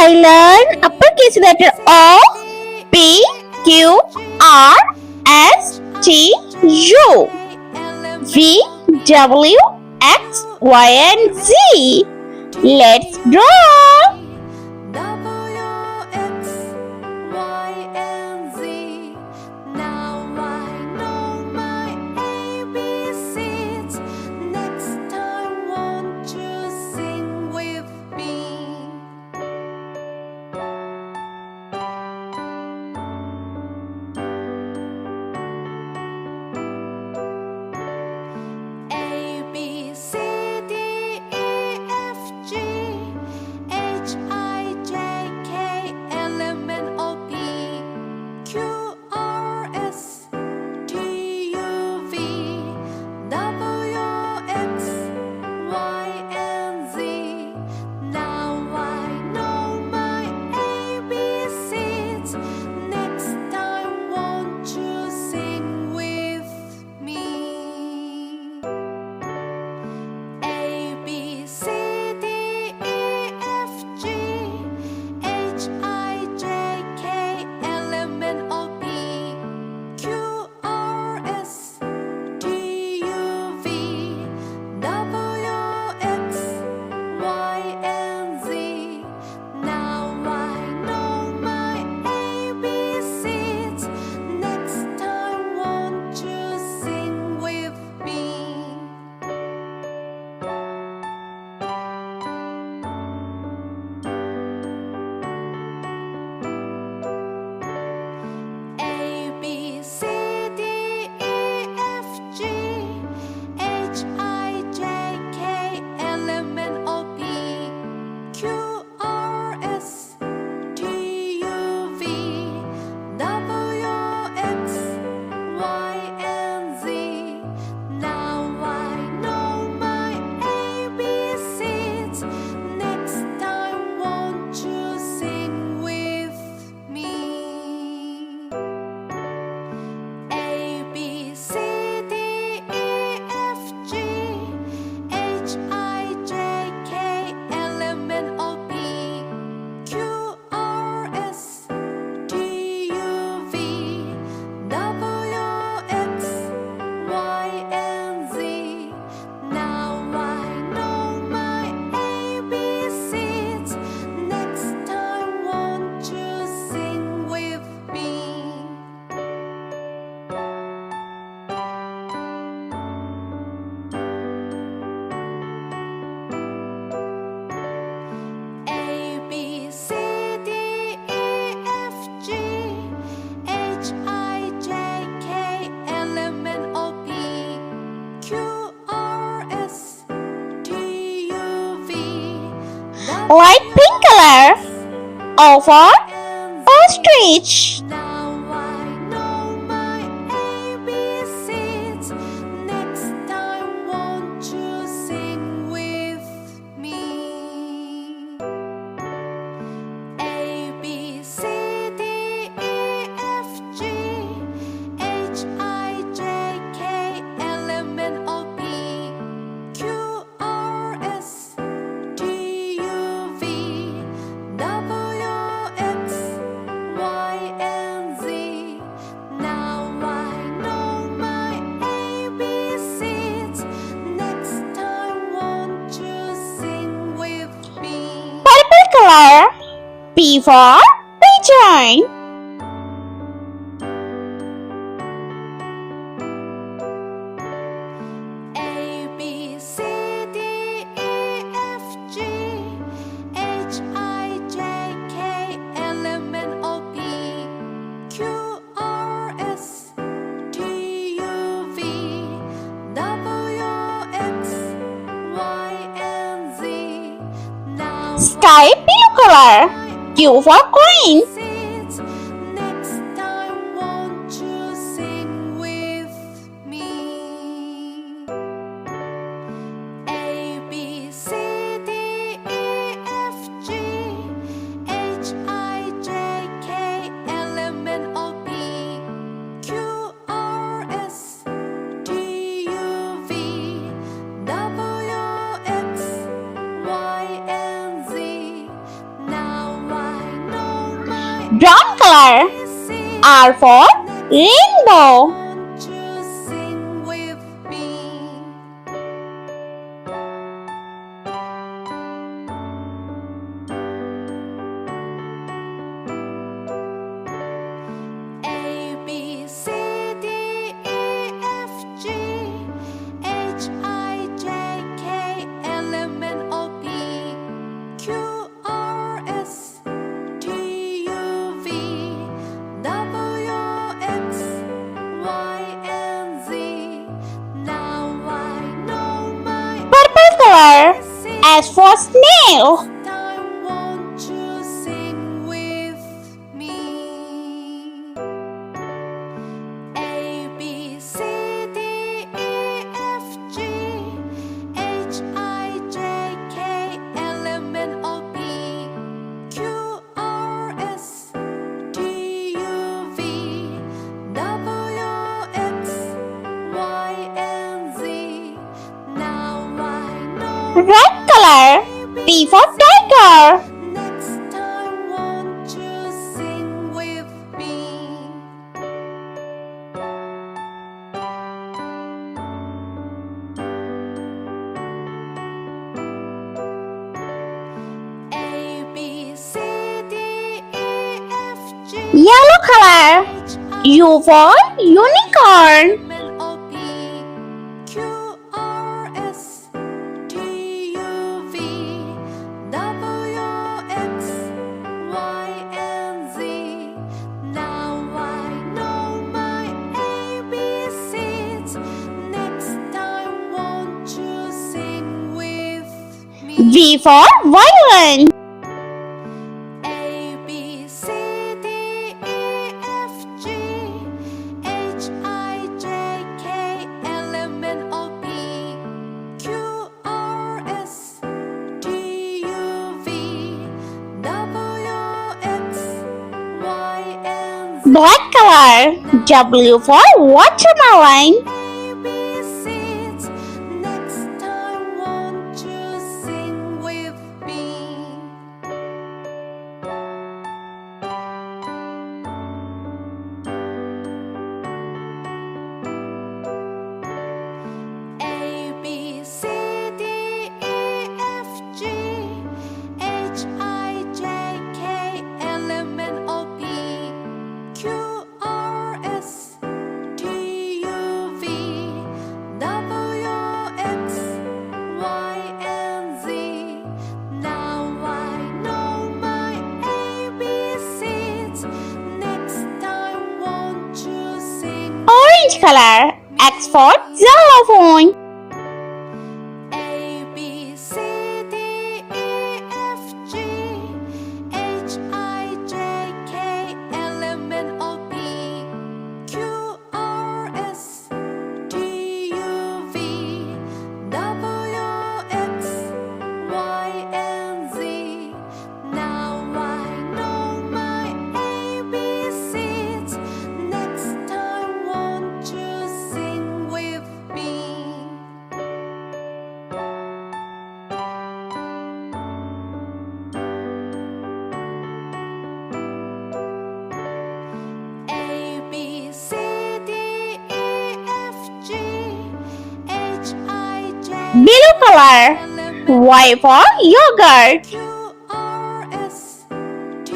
I learn uppercase letter O, P, Q, R, S, T, U, V, W, X, Y, and Z. Let's draw. Light pink color. O for ostrich. Color. P for pigeon. A B C D E F G H I J K L M N O P Q R S T U V W X Y and Z. Now Sky blue color. Q for queen. next time won't you sing with me? A B C D E F G H I J K L M N O P Q R S T U V W X Y and Z. Now Brown color. R for rainbow. Won't you sing with me? A B C D E F G H I J K L M N O P Q R S T U V W X Y and Z. Now I know my Purple color. S for snail. time. Won't you sing with me? A B C D E F G H I J K L M N O P Q R S T U V W X Y and Z. Now I know Red color. T for tiger. next time. Won't you sing with me? A B C D E F G Yellow color. H U for unicorn. M O P Q R S T U V W X Y and Z. Now I know my ABCs. Next time, won't you sing with me? V for violin. A B C D E F G H I J K L M N O P Q R S T U V W X Y and Z. Black color. W for watermelon. ABCs. Next time, won't you sing with me? A B C D E F G H I J K L M N O P Q R S T U V W X Y and Z. Now I know my ABCs. Next time, won't you sing? Orange color. X for xylophone. A B C D E F G H I J K L M N O P Q R S T U V W X Y and Z. Now I know my ABCs. Next time, won't you sing with me? A B C D E F G H I J Blue color. L M N Y for yogurt. Q R S T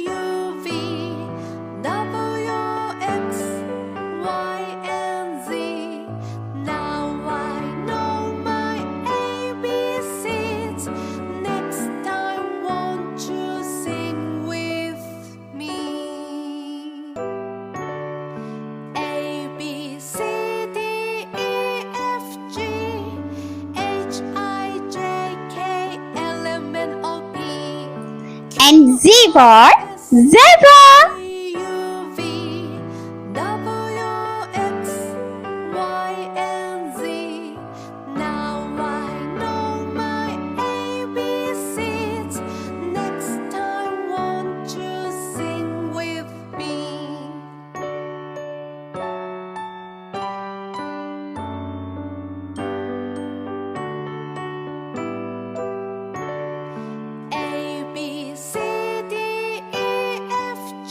U V W X Y and Z. Now I know my ABCs. Next time, won't you sing with me? A B C D E F G H I J K L M N O P And Z for zebra. T U V W X Y and Z. Now I know my ABCs. Next time, won't you sing with me? A B C D E F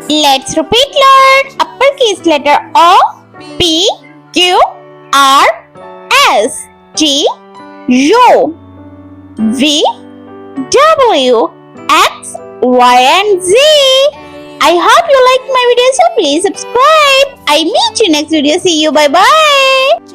Let's repeat, learn. Uppercase letter O, P, Q, R, S, T, U, V, W, X, Y, and Z. I hope you liked my video, so please subscribe. I meet you next video. See you. Bye bye.